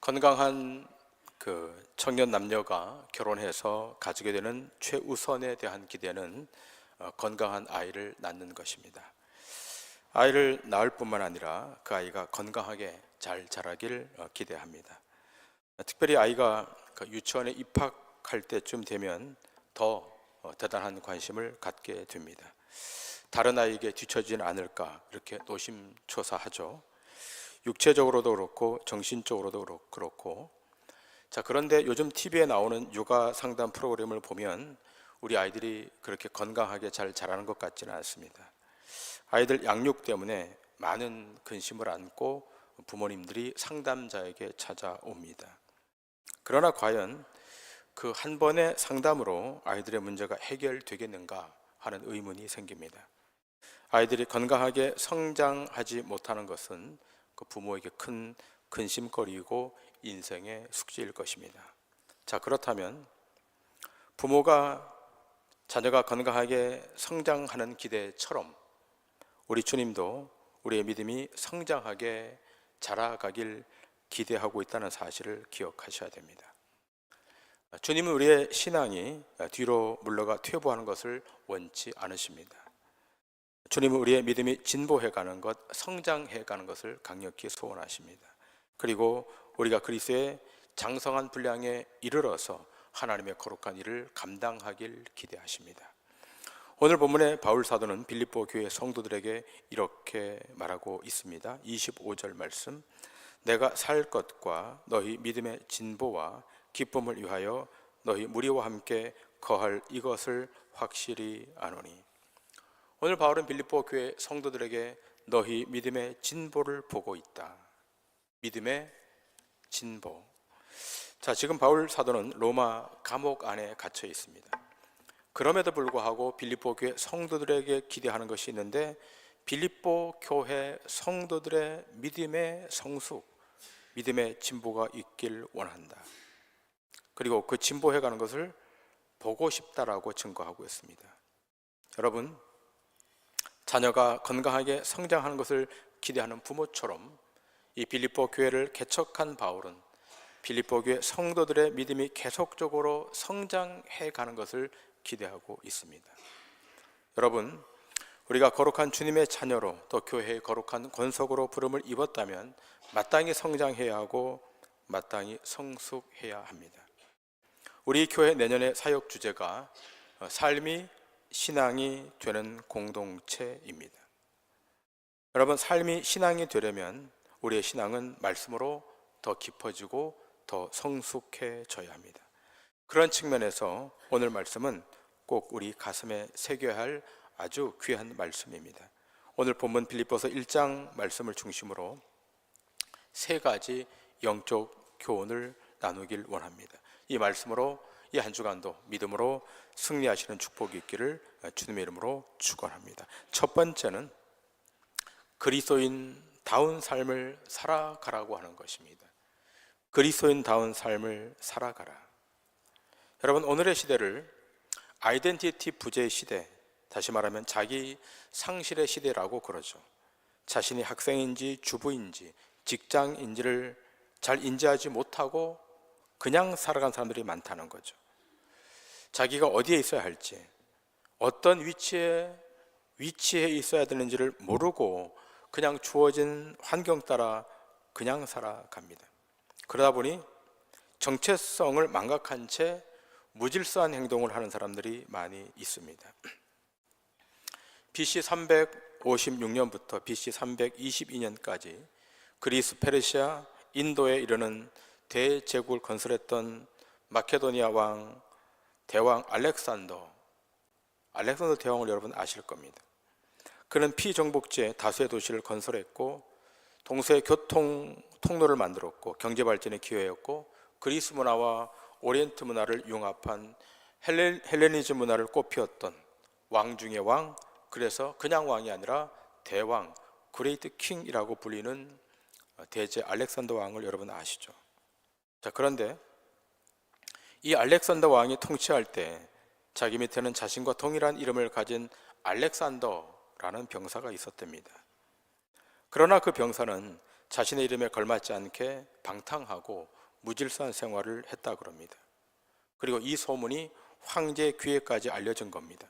건강한 청년 남녀가 결혼해서 가지게 되는 최우선에 대한 기대는 건강한 아이를 낳는 것입니다. 아이를 낳을 뿐만 아니라 그 아이가 건강하게 잘 자라길 기대합니다. 특별히 아이가 유치원에 입학할 때쯤 되면 더 대단한 관심을 갖게 됩니다. 다른 아이에게 뒤처지지 않을까 이렇게 노심초사하죠. 육체적으로도 그렇고 정신적으로도 그렇고. 자, 그런데 요즘 TV에 나오는 육아 상담 프로그램을 보면 우리 아이들이 그렇게 건강하게 잘 자라는 것 같지는 않습니다. 아이들 양육 때문에 많은 근심을 안고 부모님들이 상담자에게 찾아옵니다. 그러나 과연 그 한 번의 상담으로 아이들의 문제가 해결되겠는가 하는 의문이 생깁니다. 아이들이 건강하게 성장하지 못하는 것은 그 부모에게 큰 근심거리이고 인생의 숙제일 것입니다. 자, 그렇다면 부모가 자녀가 건강하게 성장하는 기대처럼 우리 주님도 우리의 믿음이 성장하게 자라가길 기대하고 있다는 사실을 기억하셔야 됩니다. 주님은 우리의 신앙이 뒤로 물러가 퇴보하는 것을 원치 않으십니다. 주님은 우리의 믿음이 진보해가는 것, 성장해가는 것을 강력히 소원하십니다. 그리고 우리가 그리스도의 장성한 분량에 이르러서 하나님의 거룩한 일을 감당하길 기대하십니다. 오늘 본문의 바울 사도는 빌립보 교회 성도들에게 이렇게 말하고 있습니다. 25절 말씀, 내가 살 것과 너희 믿음의 진보와 기쁨을 위하여 너희 무리와 함께 거할 이것을 확실히 아노니. 오늘 바울은 빌립보 교회 성도들에게 너희 믿음의 진보를 보고 있다. 믿음의 진보. 자, 지금 바울 사도는 로마 감옥 안에 갇혀 있습니다. 그럼에도 불구하고 빌립보 교회 성도들에게 기대하는 것이 있는데, 빌립보 교회 성도들의 믿음의 성숙, 믿음의 진보가 있길 원한다. 그리고 그 진보해가는 것을 보고 싶다라고 증거하고 있습니다. 여러분, 자녀가 건강하게 성장하는 것을 기대하는 부모처럼 이 빌립보 교회를 개척한 바울은 빌립보 교회 성도들의 믿음이 계속적으로 성장해 가는 것을 기대하고 있습니다. 여러분, 우리가 거룩한 주님의 자녀로 또 교회의 거룩한 권속으로 부름을 입었다면 마땅히 성장해야 하고 마땅히 성숙해야 합니다. 우리 교회 내년의 사역 주제가 삶이 신앙이 되는 공동체입니다. 여러분, 삶이 신앙이 되려면 우리의 신앙은 말씀으로 더 깊어지고 더 성숙해져야 합니다. 그런 측면에서 오늘 말씀은 꼭 우리 가슴에 새겨야 할 아주 귀한 말씀입니다. 오늘 본문 빌립보서 1장 말씀을 중심으로 세 가지 영적 교훈을 나누길 원합니다. 이 말씀으로 이 한 주간도 믿음으로 승리하시는 축복이 있기를 주님의 이름으로 축원합니다. 첫 번째는 그리스도인다운 삶을 살아가라고 하는 것입니다. 그리스도인다운 삶을 살아가라. 여러분, 오늘의 시대를 아이덴티티 부재의 시대, 다시 말하면 자기 상실의 시대라고 그러죠. 자신이 학생인지 주부인지 직장인지를 잘 인지하지 못하고 그냥 살아간 사람들이 많다는 거죠. 자기가 어디에 있어야 할지, 어떤 위치에 있어야 되는지를 모르고 그냥 주어진 환경 따라 그냥 살아갑니다. 그러다 보니 정체성을 망각한 채 무질서한 행동을 하는 사람들이 많이 있습니다. BC 356년부터 BC 322년까지 그리스, 페르시아, 인도에 이르는 대제국을 건설했던 마케도니아 왕 대왕 알렉산더 대왕을 여러분 아실 겁니다. 그는 피정복지에 다수의 도시를 건설했고 동서의 교통 통로를 만들었고 경제 발전에 기여했고 그리스 문화와 오리엔트 문화를 융합한 헬레니즘 문화를 꽃피웠던 왕 중의 왕, 그래서 그냥 왕이 아니라 대왕, 그레이트 킹이라고 불리는 대제 알렉산더 왕을 여러분 아시죠? 자, 그런데 이 알렉산더 왕이 통치할 때 자기 밑에는 자신과 동일한 이름을 가진 알렉산더라는 병사가 있었답니다. 그러나 그 병사는 자신의 이름에 걸맞지 않게 방탕하고 무질서한 생활을 했다 그럽니다. 그리고 이 소문이 황제 귀에까지 알려진 겁니다.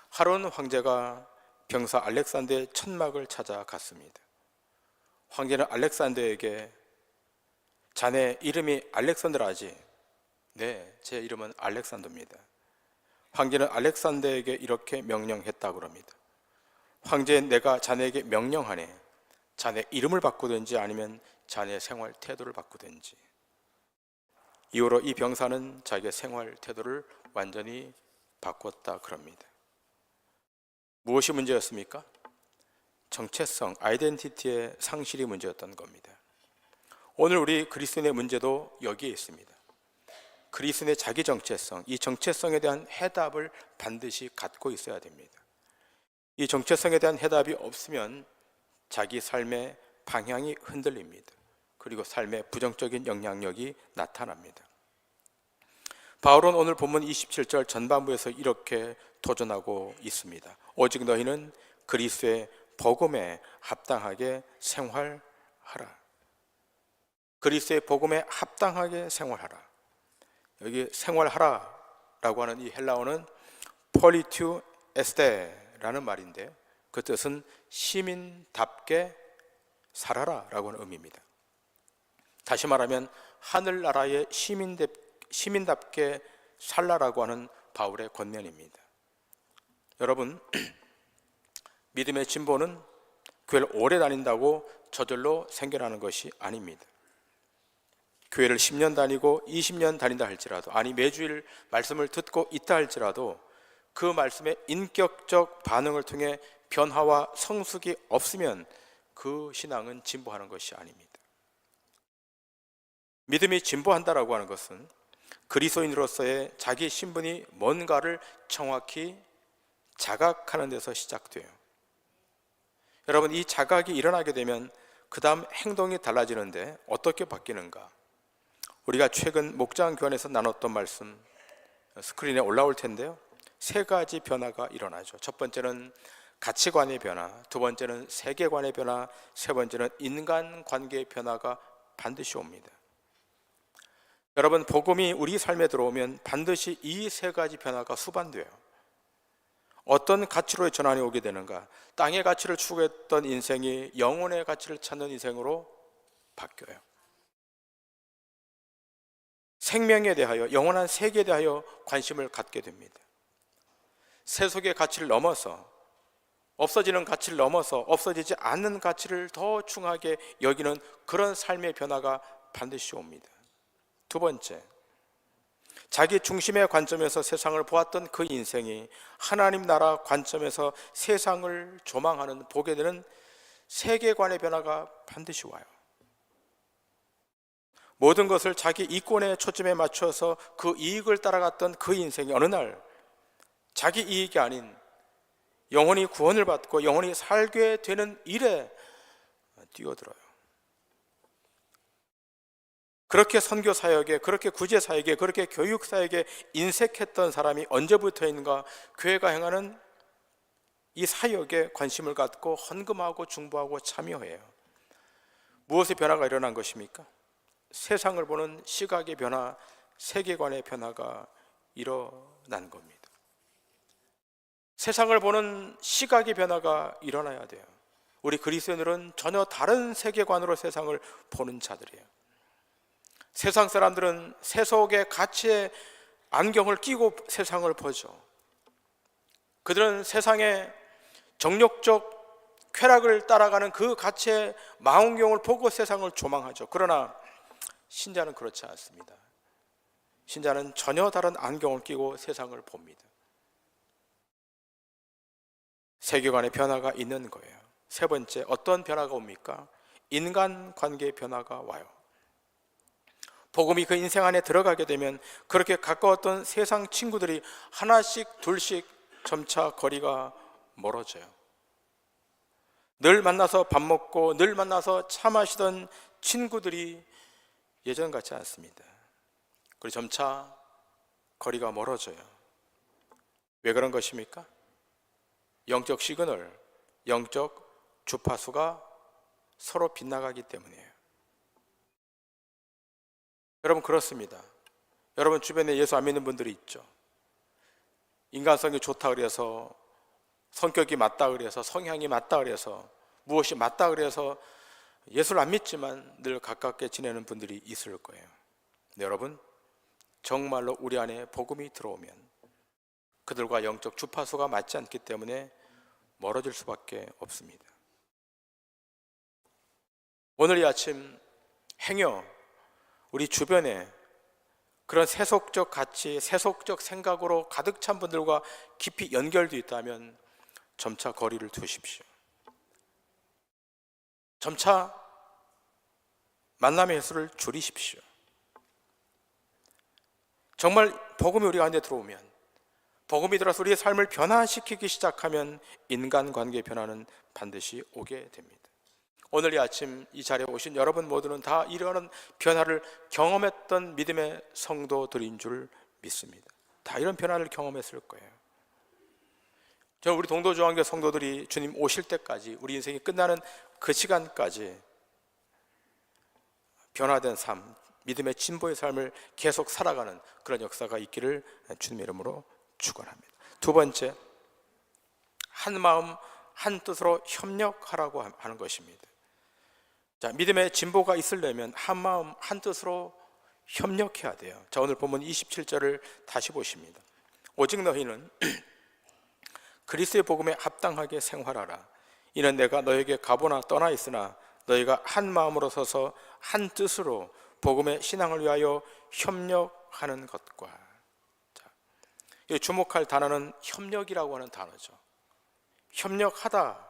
하루는 황제가 병사 알렉산더의 천막을 찾아갔습니다. 황제는 알렉산더에게 자네 이름이 알렉산더라지? 네, 제 이름은 알렉산더입니다. 황제는 알렉산더에게 이렇게 명령했다 그럽니다. 황제, 내가 자네에게 명령하네. 자네 이름을 바꾸든지 아니면 자네 생활 태도를 바꾸든지. 이후로 이 병사는 자기의 생활 태도를 완전히 바꿨다 그럽니다. 무엇이 문제였습니까? 정체성, 아이덴티티의 상실이 문제였던 겁니다. 오늘 우리 그리스도인의 문제도 여기에 있습니다. 그리스도인의 자기 정체성, 이 정체성에 대한 해답을 반드시 갖고 있어야 됩니다. 이 정체성에 대한 해답이 없으면 자기 삶의 방향이 흔들립니다. 그리고 삶의 부정적인 영향력이 나타납니다. 바울은 오늘 본문 27절 전반부에서 이렇게 도전하고 있습니다. 오직 너희는 그리스도의 복음에 합당하게 생활하라. 그리스도의 복음에 합당하게 생활하라. 여기 생활하라라고 하는 이 헬라어는 폴리투 에스테라는 말인데요, 그 뜻은 시민답게 살아라라고 하는 의미입니다. 다시 말하면 하늘나라의 시민답게 살라라고 하는 바울의 권면입니다. 여러분, 믿음의 진보는 교회를 오래 다닌다고 저절로 생겨나는 것이 아닙니다. 교회를 10년 다니고 20년 다닌다 할지라도, 아니 매주일 말씀을 듣고 있다 할지라도 그 말씀의 인격적 반응을 통해 변화와 성숙이 없으면 그 신앙은 진보하는 것이 아닙니다. 믿음이 진보한다라고 하는 것은 그리스도인으로서의 자기 신분이 뭔가를 정확히 자각하는 데서 시작돼요. 여러분, 이 자각이 일어나게 되면 그 다음 행동이 달라지는데 어떻게 바뀌는가? 우리가 최근 목장 교환에서 나눴던 말씀 스크린에 올라올 텐데요, 세 가지 변화가 일어나죠. 첫 번째는 가치관의 변화, 두 번째는 세계관의 변화, 세 번째는 인간관계의 변화가 반드시 옵니다. 여러분, 복음이 우리 삶에 들어오면 반드시 이 세 가지 변화가 수반돼요. 어떤 가치로의 전환이 오게 되는가? 땅의 가치를 추구했던 인생이 영혼의 가치를 찾는 인생으로 바뀌어요. 생명에 대하여, 영원한 세계에 대하여 관심을 갖게 됩니다. 세속의 가치를 넘어서, 없어지는 가치를 넘어서 없어지지 않는 가치를 더 중하게 여기는 그런 삶의 변화가 반드시 옵니다. 두 번째, 자기 중심의 관점에서 세상을 보았던 그 인생이 하나님 나라 관점에서 세상을 조망하는, 보게 되는 세계관의 변화가 반드시 와요. 모든 것을 자기 이권의 초점에 맞춰서 그 이익을 따라갔던 그 인생이 어느 날 자기 이익이 아닌 영혼이 구원을 받고 영혼이 살게 되는 일에 뛰어들어요. 그렇게 선교 사역에, 그렇게 구제 사역에, 그렇게 교육 사역에 인색했던 사람이 언제부터인가 교회가 행하는 이 사역에 관심을 갖고 헌금하고 중보하고 참여해요. 무엇의 변화가 일어난 것입니까? 세상을 보는 시각의 변화, 세계관의 변화가 일어난 겁니다. 세상을 보는 시각의 변화가 일어나야 돼요. 우리 그리스도인들은 전혀 다른 세계관으로 세상을 보는 자들이에요. 세상 사람들은 세속의 가치의 안경을 끼고 세상을 보죠. 그들은 세상의 정욕적 쾌락을 따라가는 그 가치의 망원경을 보고 세상을 조망하죠. 그러나 신자는 그렇지 않습니다. 신자는 전혀 다른 안경을 끼고 세상을 봅니다. 세계관의 변화가 있는 거예요. 세 번째, 어떤 변화가 옵니까? 인간관계의 변화가 와요. 복음이 그 인생 안에 들어가게 되면 그렇게 가까웠던 세상 친구들이 하나씩 둘씩 점차 거리가 멀어져요. 늘 만나서 밥 먹고 늘 만나서 차 마시던 친구들이 예전 같지 않습니다. 그리고 점차 거리가 멀어져요. 왜 그런 것입니까? 영적 시그널, 영적 주파수가 서로 빗나가기 때문이에요. 여러분 그렇습니다. 여러분 주변에 예수 안 믿는 분들이 있죠. 인간성이 좋다 그래서, 성격이 맞다 그래서, 성향이 맞다 그래서, 무엇이 맞다 그래서 예수를 안 믿지만 늘 가깝게 지내는 분들이 있을 거예요. 근데 여러분, 정말로 우리 안에 복음이 들어오면 그들과 영적 주파수가 맞지 않기 때문에 멀어질 수밖에 없습니다. 오늘 이 아침 행여 우리 주변에 그런 세속적 가치, 세속적 생각으로 가득 찬 분들과 깊이 연결되어 있다면 점차 거리를 두십시오. 점차 만남의 횟수를 줄이십시오. 정말 복음이 우리 가운데 들어오면, 복음이 들어서 우리의 삶을 변화시키기 시작하면 인간관계의 변화는 반드시 오게 됩니다. 오늘 이 아침 이 자리에 오신 여러분 모두는 다 이런 변화를 경험했던 믿음의 성도들인 줄 믿습니다. 다 이런 변화를 경험했을 거예요. 저는 우리 동도중앙교 성도들이 주님 오실 때까지, 우리 인생이 끝나는 그 시간까지 변화된 삶, 믿음의 진보의 삶을 계속 살아가는 그런 역사가 있기를 주님의 이름으로 축원합니다. 두 번째, 한 마음 한 뜻으로 협력하라고 하는 것입니다. 자, 믿음의 진보가 있으려면 한 마음 한 뜻으로 협력해야 돼요. 자, 오늘 본문 27절을 다시 보십니다. 오직 너희는 그리스도의 복음에 합당하게 생활하라. 이는 내가 너에게 가보나 떠나 있으나 너희가 한 마음으로 서서 한 뜻으로 복음의 신앙을 위하여 협력하는 것과. 자, 주목할 단어는 협력이라고 하는 단어죠. 협력하다.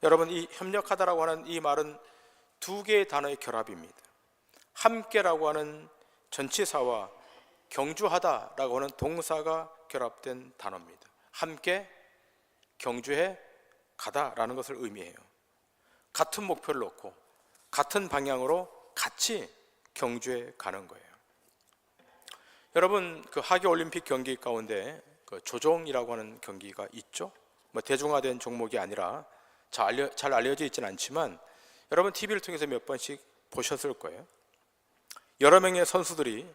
여러분, 이 협력하다라고 하는 이 말은 두 개의 단어의 결합입니다. 함께라고 하는 전치사와 경주하다라고 하는 동사가 결합된 단어입니다. 함께 경주해 가다라는 것을 의미해요. 같은 목표를 놓고 같은 방향으로 같이 경주해 가는 거예요. 여러분, 그 하계 올림픽 경기 가운데 그 조종이라고 하는 경기가 있죠. 뭐 대중화된 종목이 아니라 잘 알려져 있지는 않지만 여러분 TV를 통해서 몇 번씩 보셨을 거예요. 여러 명의 선수들이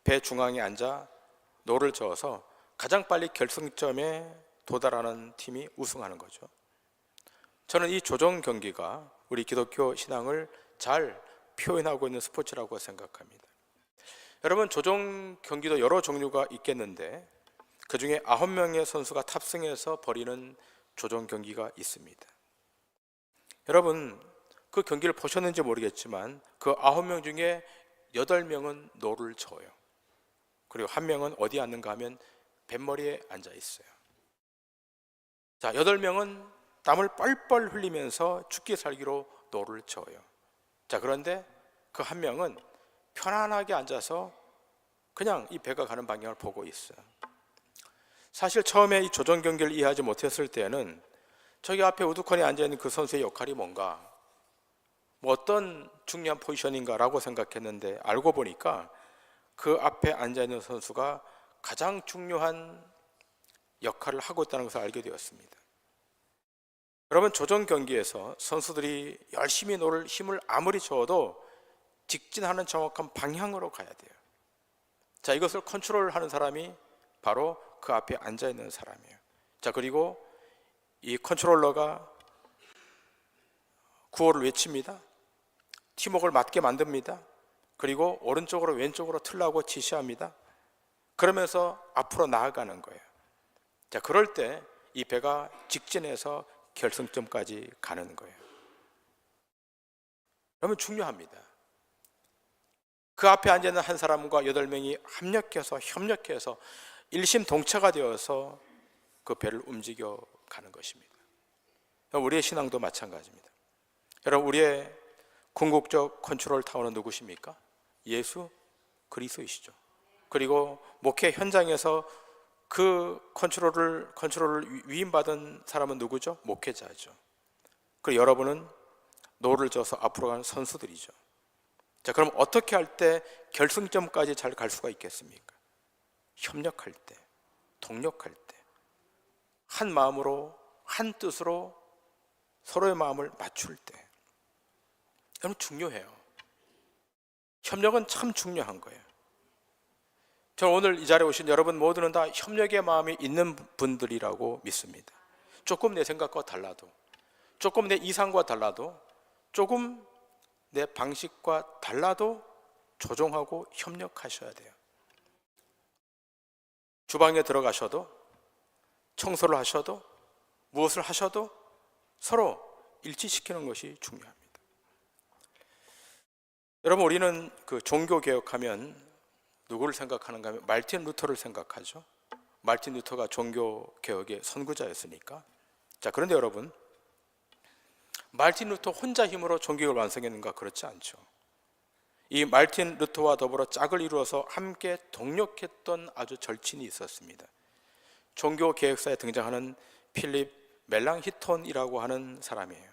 배 중앙에 앉아 노를 저어서 가장 빨리 결승점에 도달하는 팀이 우승하는 거죠. 저는 이 조종 경기가 우리 기독교 신앙을 잘 표현하고 있는 스포츠라고 생각합니다. 여러분, 조종 경기도 여러 종류가 있겠는데 그 중에 9명의 선수가 탑승해서 벌이는 조종 경기가 있습니다. 여러분, 그 경기를 보셨는지 모르겠지만 그 9명 중에 8명은 노를 저어요. 그리고 1명은 어디 앉는가 하면 뱃머리에 앉아 있어요. 자, 8명은 땀을 뻘뻘 흘리면서 죽기 살기로 노를 저어요. 자, 그런데 그 1명은 편안하게 앉아서 그냥 이 배가 가는 방향을 보고 있어요. 사실 처음에 이 조종 경기를 이해하지 못했을 때는 저기 앞에 우두커니 앉아있는 그 선수의 역할이 뭔가, 뭐 어떤 중요한 포지션인가라고 생각했는데 알고 보니까 그 앞에 앉아있는 선수가 가장 중요한 역할을 하고 있다는 것을 알게 되었습니다. 여러분, 조종 경기에서 선수들이 열심히 노를 힘을 아무리 줘도 직진하는 정확한 방향으로 가야 돼요. 자, 이것을 컨트롤하는 사람이 바로 그 앞에 앉아있는 사람이에요. 자, 그리고 이 컨트롤러가 구호를 외칩니다. 팀워크를 맞게 만듭니다. 그리고 오른쪽으로 왼쪽으로 틀라고 지시합니다. 그러면서 앞으로 나아가는 거예요. 자, 그럴 때 이 배가 직진해서 결승점까지 가는 거예요. 그러면 중요합니다. 그 앞에 앉아있는 한 사람과 8명이 협력해서 일심동체가 되어서 그 배를 움직여 가는 것입니다. 우리의 신앙도 마찬가지입니다. 여러분, 우리의 궁극적 컨트롤 타워는 누구십니까? 예수 그리스도이시죠. 그리고 목회 현장에서 그 컨트롤을 위임받은 사람은 누구죠? 목회자죠. 그리고 여러분은 노를 져서 앞으로 가는 선수들이죠. 자, 그럼 어떻게 할 때 결승점까지 잘 갈 수가 있겠습니까? 협력할 때, 동력할 때, 한 마음으로, 한 뜻으로 서로의 마음을 맞출 때. 여러분, 중요해요. 협력은 참 중요한 거예요. 저는 오늘 이 자리에 오신 여러분 모두는 다 협력의 마음이 있는 분들이라고 믿습니다. 조금 내 생각과 달라도, 조금 내 이상과 달라도, 조금 내 방식과 달라도 조정하고 협력하셔야 돼요. 주방에 들어가셔도, 청소를 하셔도, 무엇을 하셔도 서로 일치시키는 것이 중요합니다. 여러분, 우리는 그 종교 개혁하면 누구를 생각하는가 하면 말틴 루터를 생각하죠. 말틴 루터가 종교 개혁의 선구자였으니까. 자, 그런데 여러분, 말틴 루터 혼자 힘으로 종교개혁을 완성했는가? 그렇지 않죠. 이 말틴 루터와 더불어 짝을 이루어서 함께 동력했던 아주 절친이 있었습니다. 종교 개혁사에 등장하는 필립 멜랑히톤이라고 하는 사람이에요.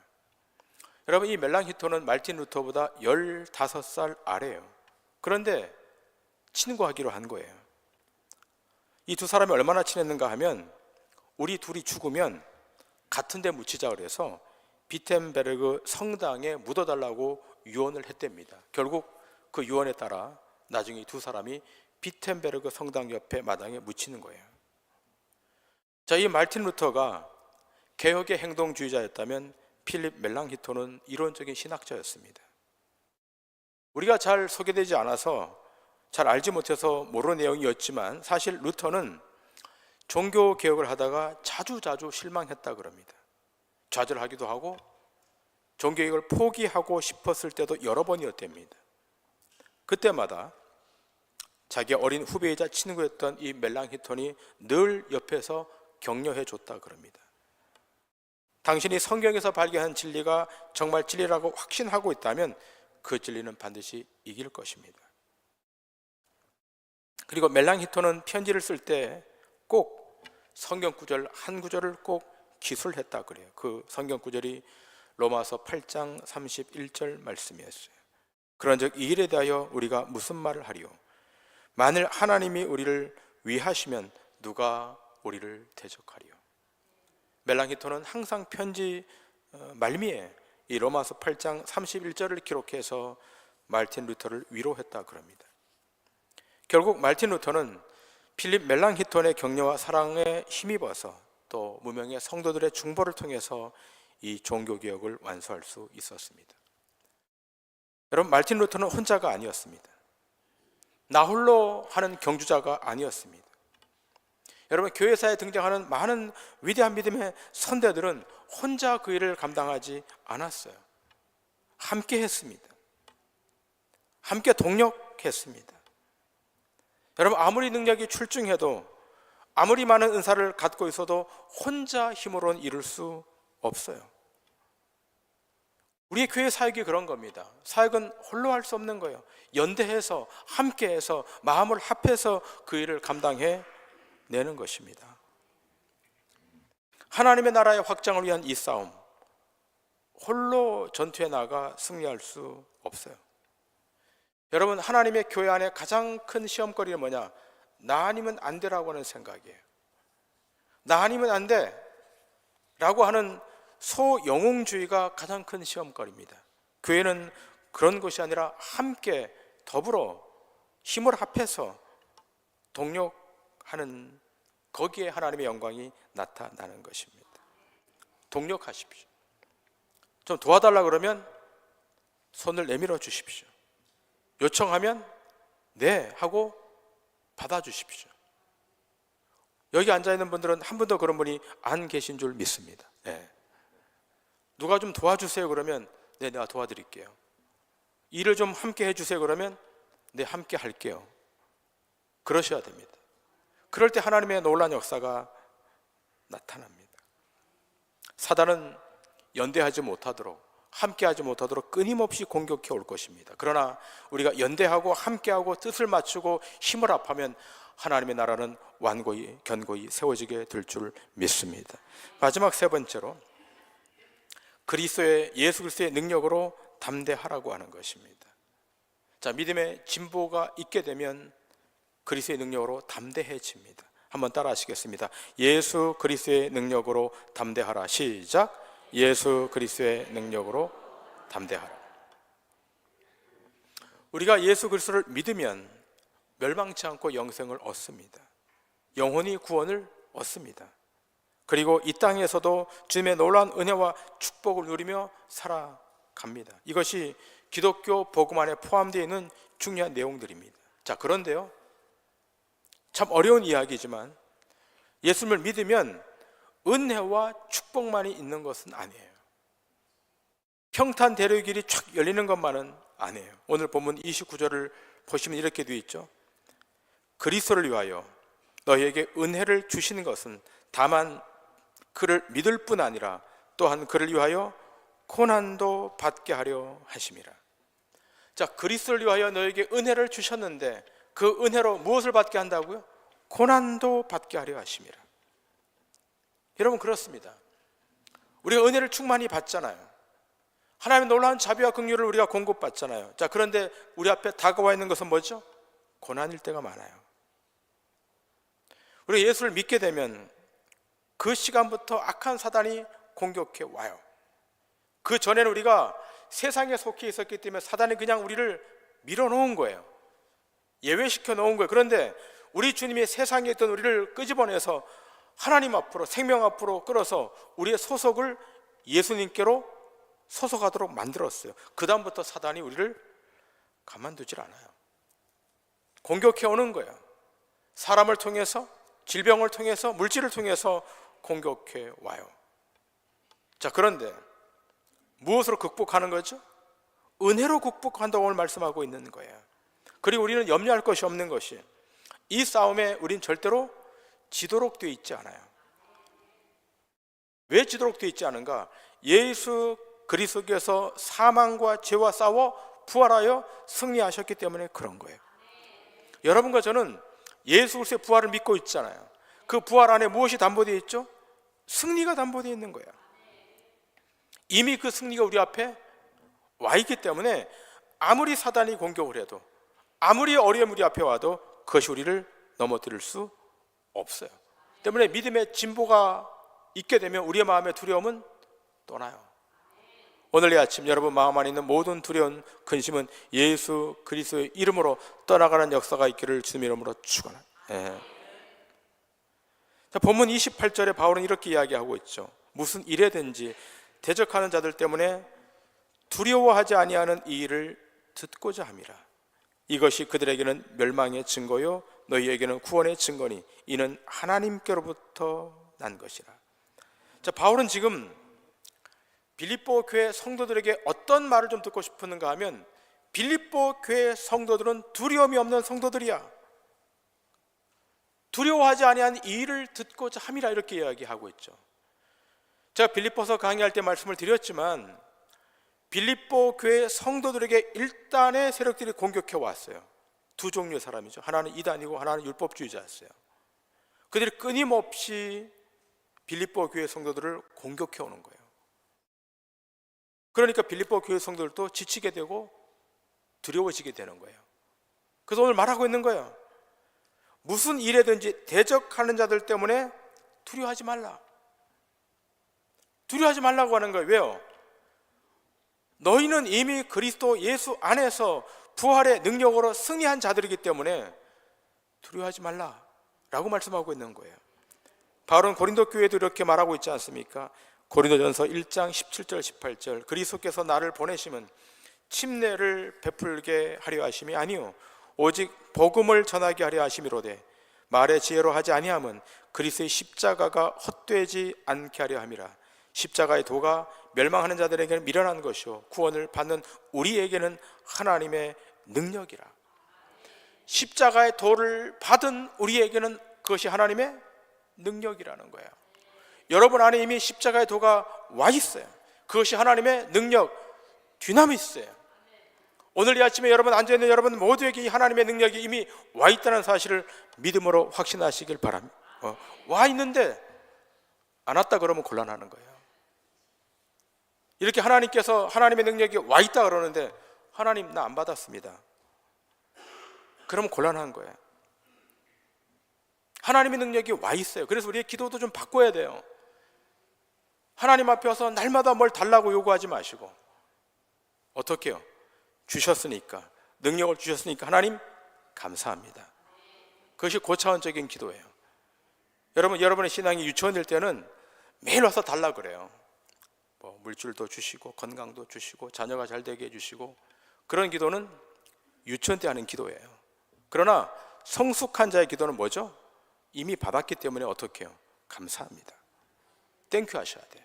여러분, 이 멜랑히톤은 말틴 루터보다 15살 아래예요. 그런데 친구하기로 한 거예요. 이 두 사람이 얼마나 친했는가 하면 우리 둘이 죽으면 같은 데 묻히자 그래서 비텐베르그 성당에 묻어달라고 유언을 했답니다. 결국 그 유언에 따라 나중에 이 두 사람이 비텐베르그 성당 옆에 마당에 묻히는 거예요. 자, 이 말틴 루터가 개혁의 행동주의자였다면 필립 멜랑히톤은 이론적인 신학자였습니다. 우리가 잘 소개되지 않아서 잘 알지 못해서 모르는 내용이었지만 사실 루터는 종교 개혁을 하다가 자주 실망했다 그럽니다. 좌절하기도 하고 종교 개혁을 포기하고 싶었을 때도 여러 번이었답니다. 그때마다 자기 어린 후배이자 친구였던 이 멜랑히톤이 늘 옆에서 격려해 줬다 그럽니다. 당신이 성경에서 발견한 진리가 정말 진리라고 확신하고 있다면 그 진리는 반드시 이길 것입니다. 그리고 멜랑히톤은 편지를 쓸 때 꼭 성경 구절 한 구절을 꼭 기술했다 그래요. 그 성경 구절이 로마서 8장 31절 말씀이었어요. 그런즉 이 일에 대하여 우리가 무슨 말을 하리요? 만일 하나님이 우리를 위하시면 누가 우리를 대적하리요? 멜랑히톤은 항상 편지 말미에 이 로마서 8장 31절을 기록해서 말틴 루터를 위로했다 그럽니다. 결국 말틴 루터는 필립 멜랑히톤의 격려와 사랑에 힘입어서 또 무명의 성도들의 중보를 통해서 이 종교개혁을 완수할 수 있었습니다. 여러분, 말틴 루터는 혼자가 아니었습니다. 나 홀로 하는 경주자가 아니었습니다. 여러분, 교회사에 등장하는 많은 위대한 믿음의 선대들은 혼자 그 일을 감당하지 않았어요. 함께 했습니다. 함께 동력했습니다. 여러분, 아무리 능력이 출중해도 아무리 많은 은사를 갖고 있어도 혼자 힘으로는 이룰 수 없어요. 우리의 교회 사역이 그런 겁니다. 사역은 홀로 할 수 없는 거예요. 연대해서 함께해서 마음을 합해서 그 일을 감당해 내는 것입니다. 하나님의 나라의 확장을 위한 이 싸움, 홀로 전투에 나가 승리할 수 없어요. 여러분, 하나님의 교회 안에 가장 큰 시험거리는 뭐냐? 나 아니면 안 되라고 하는 생각이에요. 나 아니면 안 돼 라고 하는 소영웅주의가 가장 큰 시험거리입니다. 교회는 그런 것이 아니라 함께 더불어 힘을 합해서 동력하는, 거기에 하나님의 영광이 나타나는 것입니다. 동력하십시오. 좀 도와달라 그러면 손을 내밀어 주십시오. 요청하면 네 하고 받아주십시오. 여기 앉아있는 분들은 한 분도 그런 분이 안 계신 줄 믿습니다. 네. 누가 좀 도와주세요 그러면 네, 내가 도와드릴게요. 일을 좀 함께 해주세요 그러면 네, 함께 할게요. 그러셔야 됩니다. 그럴 때 하나님의 놀라운 역사가 나타납니다. 사단은 연대하지 못하도록, 함께하지 못하도록 끊임없이 공격해 올 것입니다. 그러나 우리가 연대하고 함께하고 뜻을 맞추고 힘을 합하면 하나님의 나라는 완고히 견고히 세워지게 될 줄 믿습니다. 마지막 세 번째로 예수 그리스도의 능력으로 담대하라고 하는 것입니다. 자, 믿음의 진보가 있게 되면 그리스도의 능력으로 담대해집니다. 한번 따라 하시겠습니다. 예수 그리스도의 능력으로 담대하라. 시작. 예수 그리스도의 능력으로 담대하라. 우리가 예수 그리스도를 믿으면 멸망치 않고 영생을 얻습니다. 영혼이 구원을 얻습니다. 그리고 이 땅에서도 주님의 놀라운 은혜와 축복을 누리며 살아갑니다. 이것이 기독교 복음 안에 포함되어 있는 중요한 내용들입니다. 자, 그런데요, 참 어려운 이야기지만 예수님을 믿으면 은혜와 축복만이 있는 것은 아니에요. 평탄 대로의 길이 쫙 열리는 것만은 아니에요. 오늘 본문 29절을 보시면 이렇게 되어 있죠. 그리스도를 위하여 너희에게 은혜를 주시는 것은 다만 그를 믿을 뿐 아니라 또한 그를 위하여 고난도 받게 하려 하심이라. 자, 그리스도를 위하여 너에게 은혜를 주셨는데 그 은혜로 무엇을 받게 한다고요? 고난도 받게 하려 하심이라. 여러분, 그렇습니다. 우리가 은혜를 충만히 받잖아요. 하나님의 놀라운 자비와 긍휼을 우리가 공급받잖아요. 자, 그런데 우리 앞에 다가와 있는 것은 뭐죠? 고난일 때가 많아요. 우리가 예수를 믿게 되면 그 시간부터 악한 사단이 공격해 와요. 그 전에는 우리가 세상에 속해 있었기 때문에 사단이 그냥 우리를 밀어놓은 거예요. 예외시켜 놓은 거예요. 그런데 우리 주님이 세상에 있던 우리를 끄집어내서 하나님 앞으로, 생명 앞으로 끌어서 우리의 소속을 예수님께로 소속하도록 만들었어요. 그 다음부터 사단이 우리를 가만두질 않아요. 공격해 오는 거예요. 사람을 통해서, 질병을 통해서, 물질을 통해서 공격해 와요. 자, 그런데 무엇으로 극복하는 거죠? 은혜로 극복한다고 오늘 말씀하고 있는 거예요. 그리고 우리는 염려할 것이 없는 것이, 이 싸움에 우린 절대로 지도록 되어 있지 않아요. 왜 지도록 되어 있지 않은가? 예수 그리스도께서 사망과 죄와 싸워 부활하여 승리하셨기 때문에 그런 거예요. 여러분과 저는 예수 그리스도의 부활을 믿고 있잖아요. 그 부활 안에 무엇이 담보되어 있죠? 승리가 담보되어 있는 거예요. 이미 그 승리가 우리 앞에 와 있기 때문에 아무리 사단이 공격을 해도, 아무리 어려움이 우리 앞에 와도 그것이 우리를 넘어뜨릴 수 없어요. 때문에 믿음의 진보가 있게 되면 우리의 마음의 두려움은 떠나요. 오늘 이 아침 여러분 마음 안에 있는 모든 두려운 근심은 예수 그리스도의 이름으로 떠나가는 역사가 있기를 주님의 이름으로 축원합니다. 자, 본문 28절에 바울은 이렇게 이야기하고 있죠. 무슨 일에든지 대적하는 자들 때문에 두려워하지 아니하는 이 일을 듣고자 함이라. 이것이 그들에게는 멸망의 증거요 너희에게는 구원의 증거니 이는 하나님께로부터 난 것이라. 자, 바울은 지금 빌립보 교회 성도들에게 어떤 말을 좀 듣고 싶었는가 하면, 빌립보 교회 성도들은 두려움이 없는 성도들이야. 두려워하지 아니한 이 일을 듣고자 함이라, 이렇게 이야기하고 있죠. 제가 빌립보서 강의할 때 말씀을 드렸지만 빌립보 교회 성도들에게 일단의 세력들이 공격해 왔어요. 두 종류의 사람이죠. 하나는 이단이고 하나는 율법주의자였어요. 그들이 끊임없이 빌립보 교회 성도들을 공격해 오는 거예요. 그러니까 빌립보 교회 성도들도 지치게 되고 두려워지게 되는 거예요. 그래서 오늘 말하고 있는 거예요. 무슨 일에든지 대적하는 자들 때문에 두려워하지 말라. 두려워하지 말라고 하는 거예요. 왜요? 너희는 이미 그리스도 예수 안에서 부활의 능력으로 승리한 자들이기 때문에 두려워하지 말라라고 말씀하고 있는 거예요. 바울은 고린도 교회도 이렇게 말하고 있지 않습니까? 고린도전서 1장 17절 18절 그리스도께서 나를 보내심은 침례를 베풀게 하려 하심이 아니요 오직 복음을 전하게 하려 하심이로되 말의 지혜로 하지 아니함은 그리스도의 십자가가 헛되지 않게 하려 함이라. 십자가의 도가 멸망하는 자들에게는 미련한 것이요 구원을 받는 우리에게는 하나님의 능력이라. 십자가의 도를 받은 우리에게는 그것이 하나님의 능력이라는 거예요. 여러분 안에 이미 십자가의 도가 와 있어요. 그것이 하나님의 능력, 뒤나미스예요. 오늘 이 아침에 여러분 앉아있는 여러분 모두에게 이 하나님의 능력이 이미 와 있다는 사실을 믿음으로 확신하시길 바랍니다. 와 있는데 안 왔다 그러면 곤란하는 거예요. 이렇게 하나님께서 하나님의 능력이 와 있다 그러는데 하나님 나 안 받았습니다. 그러면 곤란한 거예요. 하나님의 능력이 와 있어요. 그래서 우리의 기도도 좀 바꿔야 돼요. 하나님 앞에 와서 날마다 뭘 달라고 요구하지 마시고 어떻게 해요? 주셨으니까, 능력을 주셨으니까 하나님 감사합니다. 그것이 고차원적인 기도예요. 여러분의 신앙이 유치원일 때는 매일 와서 달라 그래요. 뭐 물질도 주시고 건강도 주시고 자녀가 잘 되게 해주시고, 그런 기도는 유치원 때 하는 기도예요. 그러나 성숙한 자의 기도는 뭐죠? 이미 받았기 때문에 어떻게 해요? 감사합니다. 땡큐 하셔야 돼요.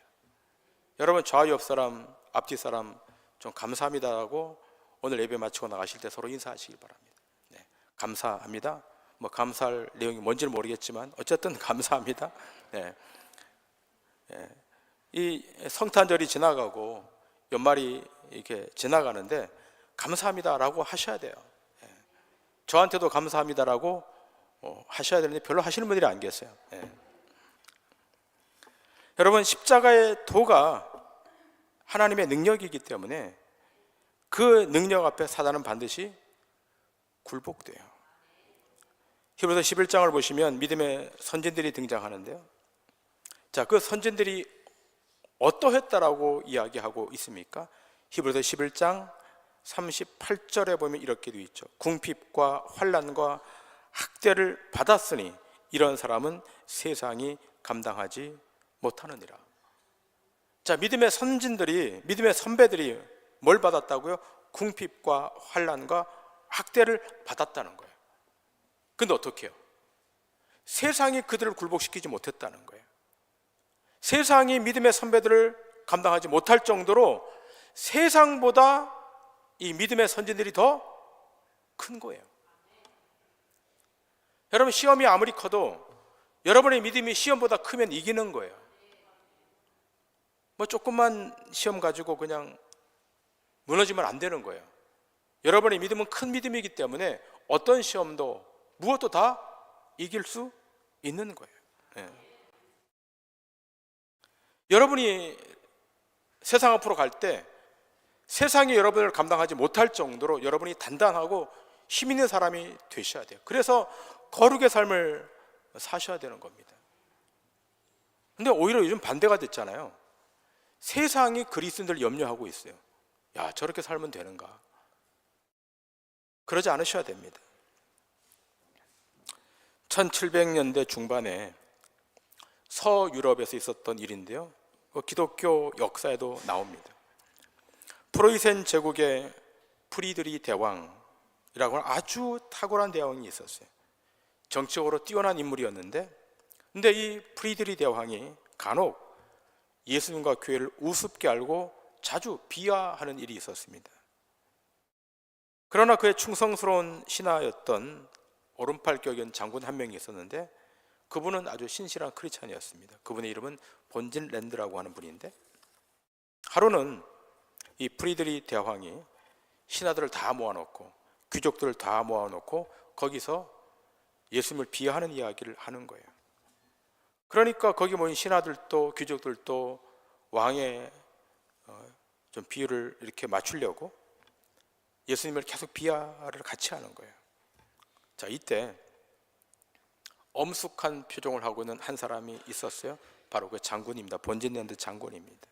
여러분, 좌우 옆 사람, 앞뒤 사람 좀 감사합니다라고 오늘 예배 마치고 나가실 때 서로 인사하시길 바랍니다. 네, 감사합니다. 뭐 감사할 내용이 뭔지는 모르겠지만 어쨌든 감사합니다. 네. 네. 이 성탄절이 지나가고 연말이 이렇게 지나가는데 감사합니다라고 하셔야 돼요. 네. 저한테도 감사합니다라고 하셔야 되는데 별로 하시는 분들이 안 계세요. 네. 여러분, 십자가의 도가 하나님의 능력이기 때문에 그 능력 앞에 사단은 반드시 굴복돼요. 히브리서 11장을 보시면 믿음의 선진들이 등장하는데요. 자, 그 선진들이 어떠했다라고 이야기하고 있습니까? 히브리서 11장 38절에 보면 이렇게 되어 있죠. 궁핍과 환난과 학대를 받았으니 이런 사람은 세상이 감당하지 못하느니라. 자, 믿음의 선진들이, 믿음의 선배들이 뭘 받았다고요? 궁핍과 환난과 학대를 받았다는 거예요. 근데 어떻게 해요? 세상이 그들을 굴복시키지 못했다는 거예요. 세상이 믿음의 선배들을 감당하지 못할 정도로 세상보다 이 믿음의 선진들이 더 큰 거예요. 여러분, 시험이 아무리 커도 여러분의 믿음이 시험보다 크면 이기는 거예요. 뭐 조금만 시험 가지고 그냥 무너지면 안 되는 거예요. 여러분의 믿음은 큰 믿음이기 때문에 어떤 시험도 무엇도 다 이길 수 있는 거예요. 네. 여러분이 세상 앞으로 갈 때 세상이 여러분을 감당하지 못할 정도로 여러분이 단단하고 힘 있는 사람이 되셔야 돼요. 그래서 거룩의 삶을 사셔야 되는 겁니다. 근데 오히려 요즘 반대가 됐잖아요. 세상이 그리스도인들을 염려하고 있어요. 야, 저렇게 살면 되는가? 그러지 않으셔야 됩니다. 1700년대 중반에 서유럽에서 있었던 일인데요, 기독교 역사에도 나옵니다. 프로이센 제국의 프리드리 대왕이라고 하는 아주 탁월한 대왕이 있었어요. 정치적으로 뛰어난 인물이었는데, 근데 이 프리드리 대왕이 간혹 예수님과 교회를 우습게 알고 자주 비하하는 일이 있었습니다. 그러나 그의 충성스러운 신하였던 오른팔격인 장군 한 명이 있었는데, 그분은 아주 신실한 크리스찬이었습니다. 그분의 이름은 본진 랜드라고 하는 분인데, 하루는 이 프리드리 대왕이 신하들을 다 모아놓고 귀족들을 다 모아놓고 거기서 예수님을 비하하는 이야기를 하는 거예요. 그러니까 거기 모인 신하들도 귀족들도 왕의 좀 비유를 이렇게 맞추려고 예수님을 계속 비하를 같이 하는 거예요. 자, 이때 엄숙한 표정을 하고 있는 한 사람이 있었어요. 바로 그 장군입니다. 본진랜드 장군입니다.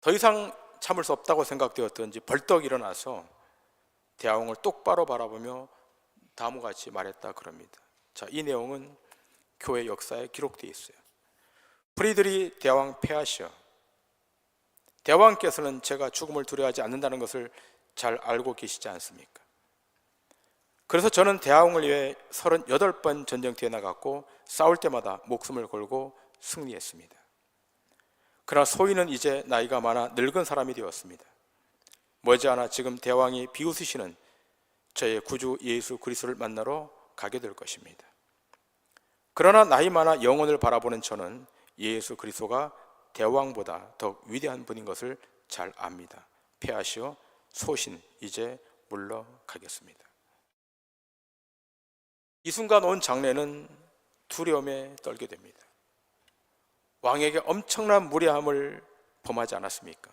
더 이상 참을 수 없다고 생각되었던지 벌떡 일어나서 대왕을 똑바로 바라보며 다음과 같이 말했다 그럽니다. 자, 이 내용은 교회 역사에 기록되어 있어요. 프리드리 대왕 폐하시오, 대왕께서는 제가 죽음을 두려워하지 않는다는 것을 잘 알고 계시지 않습니까? 그래서 저는 대왕을 위해 38번 전쟁터에 나갔고 싸울 때마다 목숨을 걸고 승리했습니다. 그러나 소인은 이제 나이가 많아 늙은 사람이 되었습니다. 머지않아 지금 대왕이 비웃으시는 저의 구주 예수 그리스도를 만나러 가게 될 것입니다. 그러나 나이 많아 영혼을 바라보는 저는 예수 그리스도가 대왕보다 더 위대한 분인 것을 잘 압니다. 폐하시오, 소신 이제 물러가겠습니다. 이 순간 온 장례는 두려움에 떨게 됩니다. 왕에게 엄청난 무례함을 범하지 않았습니까?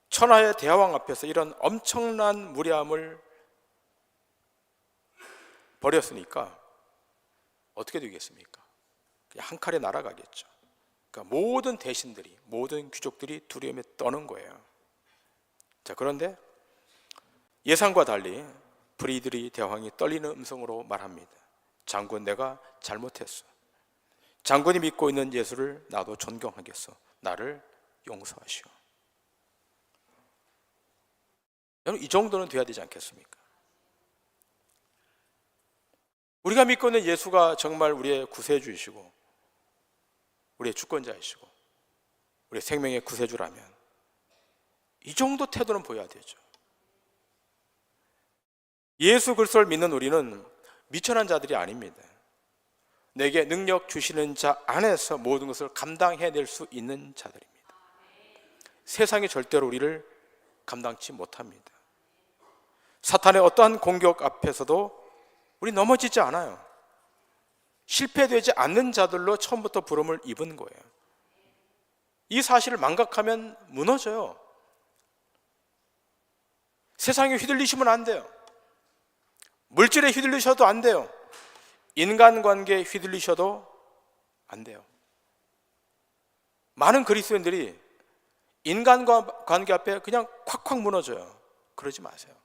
천하의 대왕 앞에서 이런 엄청난 무례함을 벌였으니까 어떻게 되겠습니까? 그냥 한 칼에 날아가겠죠. 그러니까 모든 대신들이, 모든 귀족들이 두려움에 떠는 거예요. 자, 그런데 예상과 달리 프리드리 대왕이 떨리는 음성으로 말합니다. 장군, 내가 잘못했어. 장군이 믿고 있는 예수를 나도 존경하겠어. 나를 용서하시오. 여러분, 이 정도는 돼야 되지 않겠습니까? 우리가 믿고 있는 예수가 정말 우리의 구세주이시고 우리의 주권자이시고 우리의 생명의 구세주라면 이 정도 태도는 보여야 되죠. 예수 그리스도를 믿는 우리는 미천한 자들이 아닙니다. 내게 능력 주시는 자 안에서 모든 것을 감당해낼 수 있는 자들입니다. 세상이 절대로 우리를 감당치 못합니다. 사탄의 어떠한 공격 앞에서도 우리 넘어지지 않아요. 실패되지 않는 자들로 처음부터 부름을 입은 거예요. 이 사실을 망각하면 무너져요. 세상에 휘둘리시면 안 돼요. 물질에 휘둘리셔도 안 돼요. 인간관계에 휘둘리셔도 안 돼요. 많은 그리스도인들이 인간관계 앞에 그냥 콱콱 무너져요. 그러지 마세요.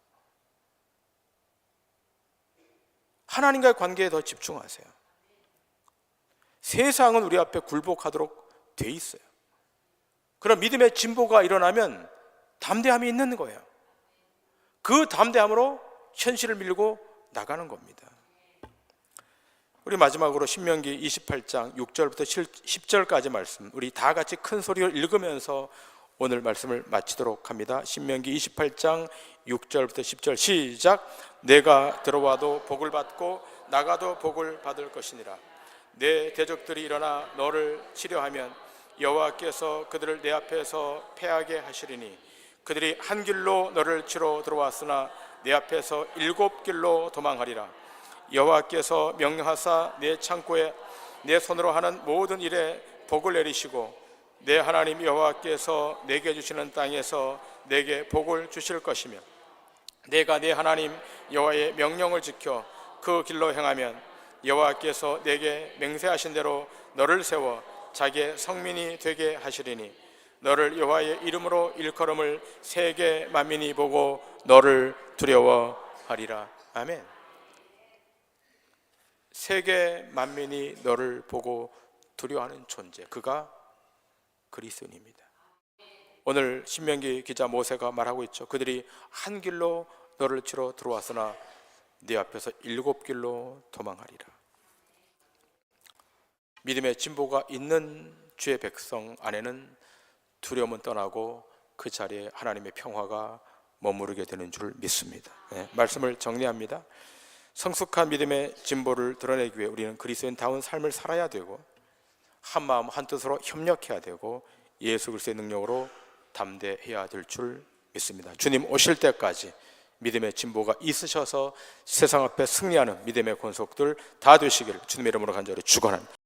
하나님과의 관계에 더 집중하세요. 세상은 우리 앞에 굴복하도록 돼 있어요. 그런 믿음의 진보가 일어나면 담대함이 있는 거예요. 그 담대함으로 현실을 밀고 나가는 겁니다. 우리 마지막으로 신명기 28장 6절부터 10절까지 말씀, 우리 다 같이 큰 소리로 읽으면서 오늘 말씀을 마치도록 합니다. 신명기 28장 6절부터 10절 시작. 내가 들어와도 복을 받고 나가도 복을 받을 것이니라. 내 대적들이 일어나 너를 치려하면 여호와께서 그들을 내 앞에서 패하게 하시리니 그들이 한 길로 너를 치러 들어왔으나 내 앞에서 7길로 도망하리라. 여호와께서 명령하사 내 창고에 내 손으로 하는 모든 일에 복을 내리시고 내 하나님 여호와께서 내게 주시는 땅에서 내게 복을 주실 것이며 내가 내 하나님 여호와의 명령을 지켜 그 길로 행하면 여호와께서 내게 맹세하신 대로 너를 세워 자기의 성민이 되게 하시리니 너를 여호와의 이름으로 일컬음을 세계 만민이 보고 너를 두려워하리라. 아멘. 세계 만민이 너를 보고 두려워하는 존재, 그가 그리스도인입니다. 오늘 신명기 기자 모세가 말하고 있죠. 그들이 한 길로 너를 치러 들어왔으나 네 앞에서 7길로 도망하리라. 믿음의 진보가 있는 주의 백성 안에는 두려움은 떠나고 그 자리에 하나님의 평화가 머무르게 되는 줄 믿습니다. 말씀을 정리합니다. 성숙한 믿음의 진보를 드러내기 위해 우리는 그리스도인다운 삶을 살아야 되고 한마음 한뜻으로 협력해야 되고 예수 그리스도의 능력으로 담대해야 될 줄 믿습니다. 주님 오실 때까지 믿음의 진보가 있으셔서 세상 앞에 승리하는 믿음의 권속들 다 되시기를 주님의 이름으로 간절히 축원합니다.